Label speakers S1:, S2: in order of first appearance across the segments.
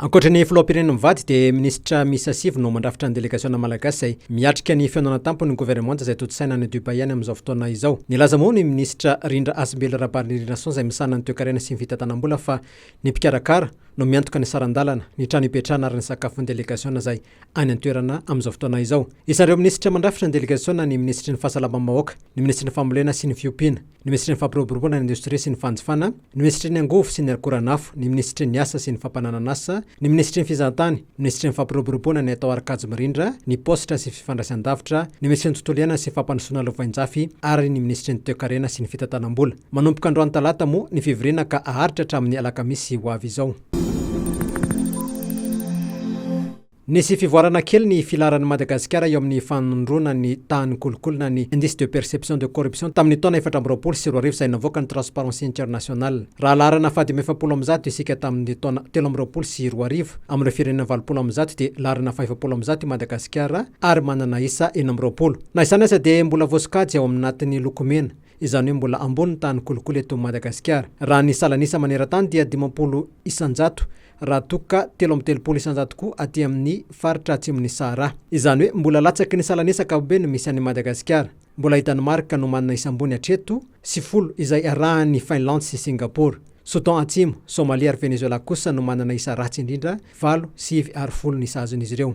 S1: Ankoatran'ny filohampirenena mivady dia Minisitra misy no mandrafitra ny delegasiona malagasy izay miatrika ny fihaonana tampony gouvernement izay totosaina any Dubaï any amin'izao fotoana izao. Nilaza moa ny Minisitra Rindra Asimbely Rabarnirinason izay misana ny toekarena sy ny fitantanam-bola fa ny mpikarakara no miantoka ny sarandalana ny trano ipetrahana ary ny sakafon'ny delegasiona izay any an-toerana amin'izao fotoana izao. Isan'ireo Minisitra mandrafitra ny delegasiona ny Ministry ny fahasalamam-bahoaka, ny Ministry ny fambolena sy ny fiompiana, ny Ministry ny fampiroboroboana ny indostria sy ny fanjifana, ny Ministry ny angovo sy ny akoranafo, ny Ministry ny asa sy ny fampananan'asa, ny Ministry ny fizahantany, ny Ministry ny fampiroboroboana ny atao arkajy mirindra, ny postra sy fifandraisan-davitra, ny Ministry ny tontolo iainana sy fampandrosoana lovain-jafy ary ny Ministry ny toekarena sy ny fitantanam-bola. Manomboka androany talata moa ny fivorina ka aharitra hatramin'ny alakamisy ho avy izao. Nisy fivoarana kely ny filaharany Madagasikara eo amin'ny fanondrona ny tahan'ny KOLIKOLY ny indice de perception de corruption tamin'ny taona 2024 izay navoaka ny Transparency International. Raha laharana fadimy 70 isika tamin'ny taona 2024 amin'ny firenena 20 dia laharana 20 Madagasikara ary manana isa 20. Na isany aza dia mbola voasokajy ao aminatin'ny lokomena. Izany hoe mbola ambony tahan'ny KOLIKOLY eto Madagasikara. Raha ny salanisa maneran-tany dia 50 isanjato. Raha toka 30 isanjato koa aty amin'ny faritra atsimon'ny Sahara. Izany hoe mbola latsaky ny salanisa ankapobeny misy any Madagasikara. Mbola i Danemarka no manana isambony hatreto sy 10 izay arahan'ny Finlande sy Singapour. Sudan atsimo, Somalia ary Venezuela kosa no manana isa ratsy indrindra 8, 9 ary 10 ny isazon'izy ireo.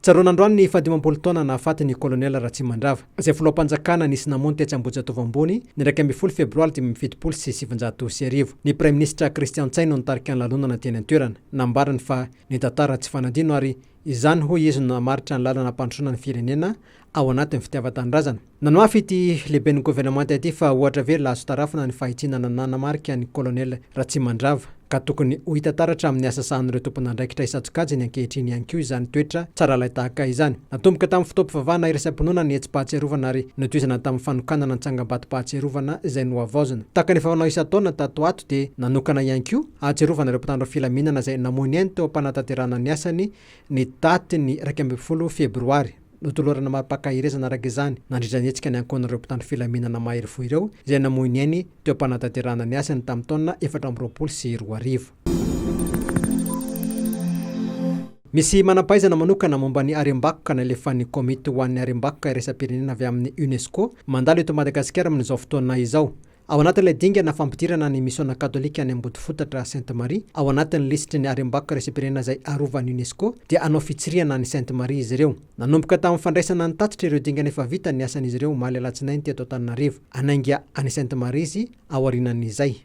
S1: Tsaroana androany ny fahadimampolo taona nahafaty Kolonely Ratsimandrava izay filoham-panjakana nisy namony tetsy Ambohijatovo ambony ny 12 Febroary 2017. Ny Prime Ministre Christian no nitariky ny lalonana teny an-toerana, nambarany fa ny tantara tsy fanadino ary izany ho izy no namaritra ny lalana hampandrosoana ny firenena ao anatin'ny fitiavan-tanindrazana. Nanoafy ity lehiben'ny gouvernement ity fa ohatra very lahazo tarafina ny fahitsinana nanamarika ny Kolonely Ratsimandrava ka tokony ho hita taratra amin'ny asa sahan'ireo tompon'andraikitra isatsokajy ny ankehitriny ihany koa izany toetra tsara lay tahaka izany. Natomboka tamin'ny fitaom-pivavahana iraisam-pinoana ny hetsy-pahatsiarovana ary notoizana tamin'ny fanokanana ny tsangam-bato-pahatsiarovana izay no avaozana. Taka ny favanao isan-taona tato ato dia nanokana ihany koa ahatsiarovana ireo mpitandro filaminana izay namoy ainy teo am-panatanterahana ny asany ny daty ny 12 Febroary. Notolorana mampakahirezana araka izany nandrindra ny hetsika ny ankonan'ireo mpitandro filaminana mahery fo ireo izay namoy ny ainy teo am-panatanterahana ny asany tamin'ny taona 2022. Misy manam-pahaizana manokana momba ny arem-bakoka nalefan'ny komity ho an'ny arem-bakoka iraisam-pirenena avy amin'ny UNESCO mandalo eto Madagasikara amin'izao fotoana izao. Ao anatin'ilay dingana fampidirana ny misiona katolika any ambodifotatra Sainte Marie ao anatin'ny lisitry ny arem-bakoka iraisam-pirenena izay arovan'ny UNESCO dia anao fitsirihana ny Sainte Marie izy ireo. Nanomboka tamin'ny fandraisana ny tatitra ireo dingana efa vita ny asan'izy ireo omaly alatsinainy teto Antananarivo. Anainga any Sainte Marie izy ao aorianan'izay.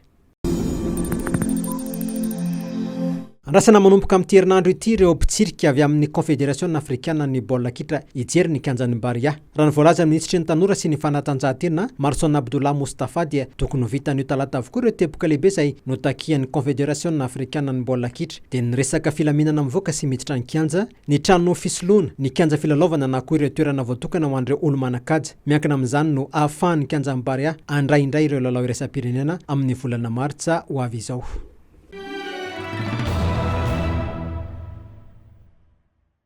S1: Andrasana manomboka amin'ny herinandro ity ireo mpitsirika avy amin'ny Confédération africaine ny baolina kitra ijery ny kianjan'ny Baria. Raha ny voalaza ny Ministry ny tanora sy ny FANATANJAHAN-TENA Marson Abdullah Mustafa dia tokony vitany talata avokoa ireo teboka lehibe izay notakian'ny Confédération africaine ny baolina kitra dia ny resaka filaminana mivoaka sy miditra ny kianja, ny trano fisoloana, ny kianja filalaovana na koa ireo toerana voatokana ho an'ireo olo-manan-kaja. Miankina amin'izany no ahafahan'ny kianjan'ny Baria andraindray ireo lalao iraisam-pirenena amin'ny volana Martsa ho avy izao.